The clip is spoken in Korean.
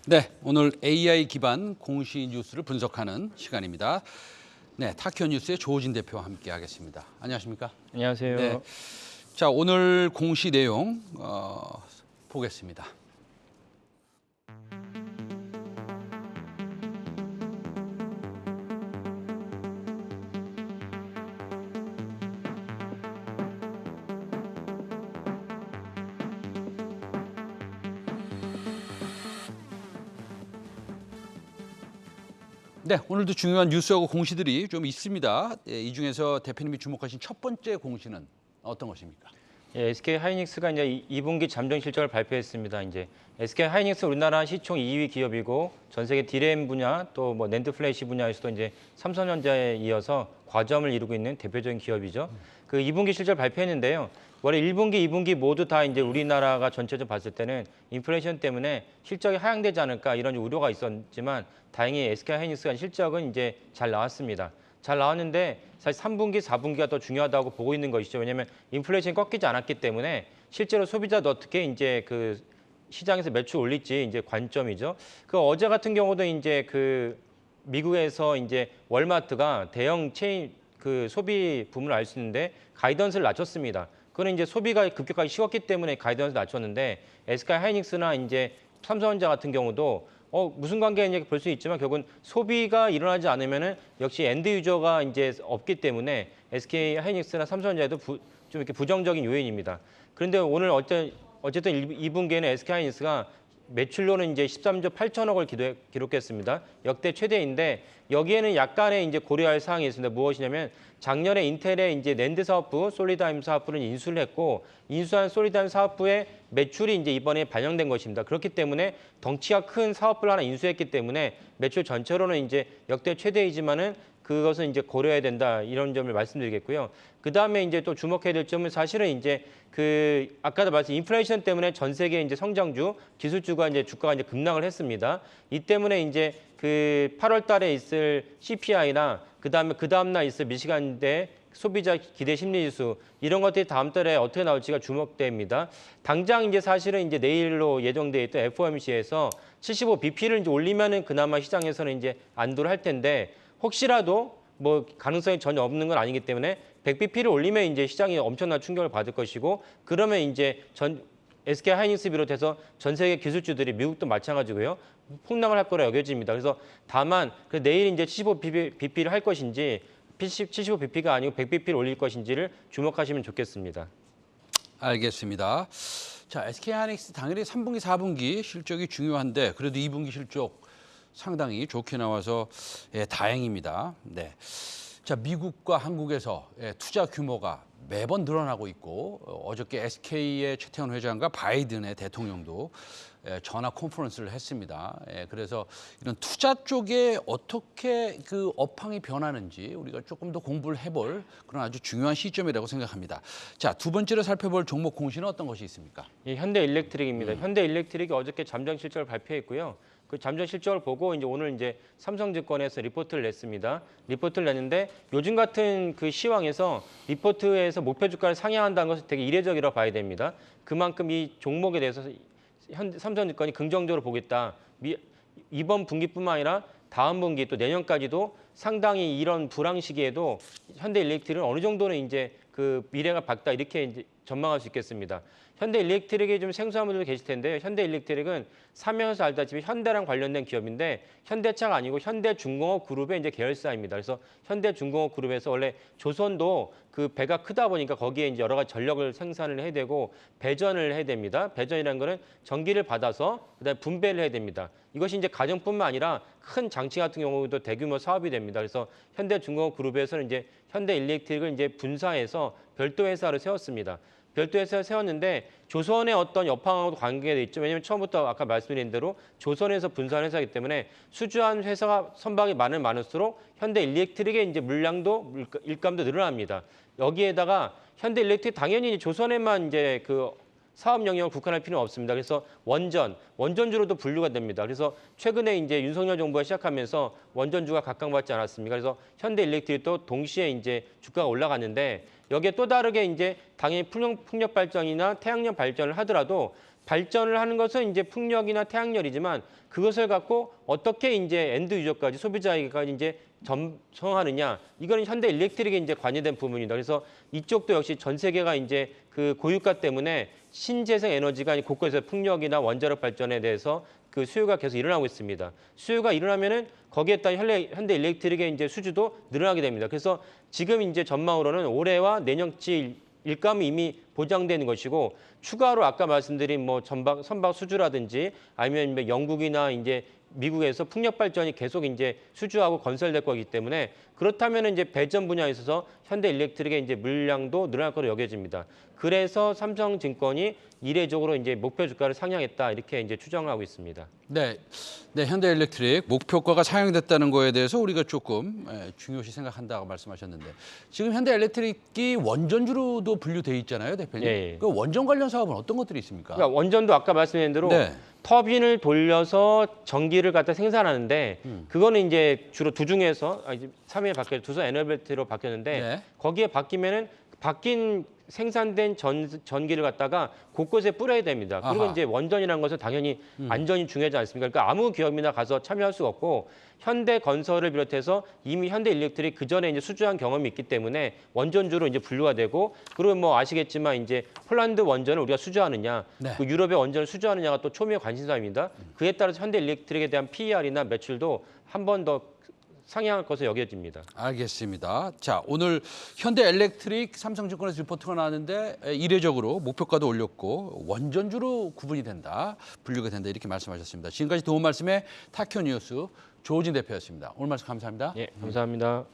네, 오늘 AI 기반 공시 뉴스를 분석하는 시간입니다. 네, 타키오 뉴스의 조진 대표와 함께하겠습니다. 안녕하십니까? 안녕하세요. 네, 자 오늘 공시 내용 보겠습니다. 네, 오늘도 중요한 뉴스하고 공시들이 좀 있습니다. 이 중에서 대표님이 주목하신 첫 번째 공시는 어떤 것입니까? 예, SK 하이닉스가 이제 2분기 잠정 실적을 발표했습니다. 이제 SK 하이닉스 우리나라 시총 2위 기업이고 전 세계 디램 분야 또 뭐 낸드 플래시 분야에서도 이제 삼성전자에 이어서 과점을 이루고 있는 대표적인 기업이죠. 그 2분기 실적 발표했는데요. 원래 1분기, 2분기 모두 다 이제 우리나라가 전체적으로 봤을 때는 인플레이션 때문에 실적이 하향되지 않을까 이런 우려가 있었지만 다행히 SK 하이닉스가 실적은 이제 잘 나왔습니다. 잘 나왔는데 사실 3분기, 4분기가 더 중요하다고 보고 있는 것이죠. 왜냐하면 인플레이션이 꺾이지 않았기 때문에 실제로 소비자도 어떻게 이제 그 시장에서 매출 올릴지 이제 관점이죠. 그 어제 같은 경우도 이제 그 미국에서 이제 월마트가 대형 체인 그 소비 부문을 알 수 있는데 가이던스를 낮췄습니다. 그거는 이제 소비가 급격하게 식었기 때문에 가이던스를 낮췄는데 SK 하이닉스나 이제 삼성전자 같은 경우도 무슨 관계인지 볼 수 있지만 결국은 소비가 일어나지 않으면은 역시 엔드 유저가 이제 없기 때문에 SK 하이닉스나 삼성전자에도 좀 이렇게 부정적인 요인입니다. 그런데 오늘 어쨌든 2분기에는 SK 하이닉스가 매출로는 이제 13조 8천억을 기록했습니다. 역대 최대인데 여기에는 약간의 이제 고려할 사항이 있습니다. 무엇이냐면 작년에 인텔의 이제 낸드 사업부, 솔리다임 사업부는 인수를 했고 인수한 솔리다임 사업부의 매출이 이제 이번에 반영된 것입니다. 그렇기 때문에 덩치가 큰 사업부를 하나 인수했기 때문에 매출 전체로는 이제 역대 최대이지만은 그것은 이제 고려해야 된다 이런 점을 말씀드리겠고요. 그 다음에 이제 또 주목해야 될 점은 사실은 이제 그 아까도 말씀 인플레이션 때문에 전 세계 이제 성장주 기술주가 이제 주가가 이제 급락을 했습니다. 이 때문에 이제 그 8월달에 있을 CPI나 그 다음 날 있을 미시간대 소비자 기대 심리지수 이런 것들이 다음 달에 어떻게 나올지가 주목됩니다. 당장 이제 사실은 이제 내일로 예정돼 있던 FOMC에서 75bp를 이제 올리면은 그나마 시장에서는 이제 안도를 할 텐데. 혹시라도 뭐 가능성이 전혀 없는 건 아니기 때문에 100bp를 올리면 이제 시장이 엄청난 충격을 받을 것이고 그러면 이제 SK 하이닉스 비롯해서 전 세계 기술주들이 미국도 마찬가지고요. 폭락을 할 거라 여겨집니다. 그래서 다만 내일 이제 75bp를 할 것인지 75bp가 아니고 100bp를 올릴 것인지를 주목하시면 좋겠습니다. 알겠습니다. 자, SK 하이닉스 당연히 3분기, 4분기 실적이 중요한데 그래도 2분기 실적 상당히 좋게 나와서 다행입니다. 네. 자, 미국과 한국에서 투자 규모가 매번 늘어나고 있고 어저께 SK의 최태원 회장과 바이든의 대통령도 전화 컨퍼런스를 했습니다. 그래서 이런 투자 쪽에 어떻게 그 업황이 변하는지 우리가 조금 더 공부를 해볼 그런 아주 중요한 시점이라고 생각합니다. 자, 두 번째로 살펴볼 종목 공시는 어떤 것이 있습니까? 현대일렉트릭입니다. 현대일렉트릭이 어저께 잠정 실적을 발표했고요. 그 잠정 실적을 보고 이제 오늘 이제 삼성증권에서 리포트를 냈습니다. 리포트를 냈는데 요즘 같은 그 시황에서 리포트에서 목표 주가를 상향한다는 것은 되게 이례적이라고 봐야 됩니다. 그만큼 이 종목에 대해서 삼성증권이 긍정적으로 보겠다. 이번 분기뿐만 아니라 다음 분기 또 내년까지도 상당히 이런 불황 시기에도 현대일렉트릭은 어느 정도는 이제 그 미래가 밝다 이렇게 이제 전망할 수 있겠습니다. 현대일렉트릭이 좀 생소한 분들도 계실 텐데요. 현대일렉트릭은 사명에서 알다시피 현대랑 관련된 기업인데 현대차가 아니고 현대중공업 그룹의 이제 계열사입니다. 그래서 현대중공업 그룹에서 원래 조선도 그 배가 크다 보니까 거기에 이제 여러 가지 전력을 생산을 해야 되고 배전을 해야 됩니다. 배전이라는 거는 전기를 받아서 그다음에 분배를 해야 됩니다. 이것이 이제 가정뿐만 아니라 큰 장치 같은 경우도 대규모 사업이 됩니다. 그래서 현대중공업 그룹에서는 이제 현대일렉트릭을 이제 분사해서 별도 회사를 세웠습니다. 별도 회사를 세웠는데 조선의 어떤 여파하고도 관계가 있죠. 왜냐하면 처음부터 아까 말씀드린 대로 조선에서 분사한 회사이기 때문에 수주한 회사가 선박이 많을수록 현대일렉트릭의 이제 물량도 일감도 늘어납니다. 여기에다가 현대일렉트릭 당연히 조선에만 이제 그 사업 영역을 국한할 필요는 없습니다. 그래서 원전주로도 분류가 됩니다. 그래서 최근에 이제 윤석열 정부가 시작하면서 원전주가 각광받지 않았습니까? 그래서 현대일렉트릭도 동시에 이제 주가가 올라갔는데 여기에 또 다르게 이제 당연히 풍력 발전이나 태양력 발전을 하더라도 발전을 하는 것은 이제 풍력이나 태양열이지만 그것을 갖고 어떻게 이제 엔드 유저까지 소비자에게까지 이제 전송하느냐 이거는 현대 일렉트릭에 이제 관여된 부분이다. 그래서 이쪽도 역시 전 세계가 이제 그 고유가 때문에 신재생 에너지가 곳곳에서 풍력이나 원자력 발전에 대해서 그 수요가 계속 일어나고 있습니다. 수요가 일어나면은 거기에 따른 현대 일렉트릭의 이제 수주도 늘어나게 됩니다. 그래서 지금 이제 전망으로는 올해와 내년치 일감이 이미 보장되는 것이고 추가로 아까 말씀드린 뭐 선박 수주라든지 아니면 뭐 영국이나 이제 미국에서 풍력 발전이 계속 이제 수주하고 건설될 거기 때문에 그렇다면 이제 배전 분야에 있어서 현대 일렉트릭의 이제 물량도 늘어날 거로 여겨집니다. 그래서 삼성증권이 이례적으로 이제 목표 주가를 상향했다 이렇게 이제 추정하고 있습니다. 네, 현대일렉트릭 목표가가 상향됐다는 거에 대해서 우리가 조금 중요시 생각한다고 말씀하셨는데 지금 현대일렉트릭이 원전주로도 분류돼 있잖아요, 대표님. 예. 그 원전 관련 사업은 어떤 것들이 있습니까? 그러니까 원전도 아까 말씀드린 대로 네. 터빈을 돌려서 전기를 갖다 생산하는데 그거는 이제 주로 두중에서 3회 바뀌어 두성 에너벨트로 바뀌었는데 네. 거기에 바뀌면은 바뀐 생산된 전기를 갖다가 곳곳에 뿌려야 됩니다. 그리고 아하. 이제 원전이라는 것은 당연히 안전이 중요하지 않습니까? 그러니까 아무 기업이나 가서 참여할 수가 없고 현대건설을 비롯해서 이미 현대일렉트릭 그 전에 이제 수주한 경험이 있기 때문에 원전주로 이제 분류가 되고 그리고 뭐 아시겠지만 이제 폴란드 원전을 우리가 수주하느냐, 네. 그 유럽의 원전을 수주하느냐가 또 초미의 관심사입니다. 그에 따라서 현대일렉트릭에 대한 PER이나 매출도 한 번 더 상향할 것으로 여겨집니다. 알겠습니다. 자, 오늘 현대일렉트릭 삼성증권에서 리포트가 나왔는데 이례적으로 목표가도 올렸고 원전주로 구분이 된다, 분류가 된다 이렇게 말씀하셨습니다. 지금까지 도움 말씀에 타큐 뉴스 조진 대표였습니다. 오늘 말씀 감사합니다. 예, 감사합니다.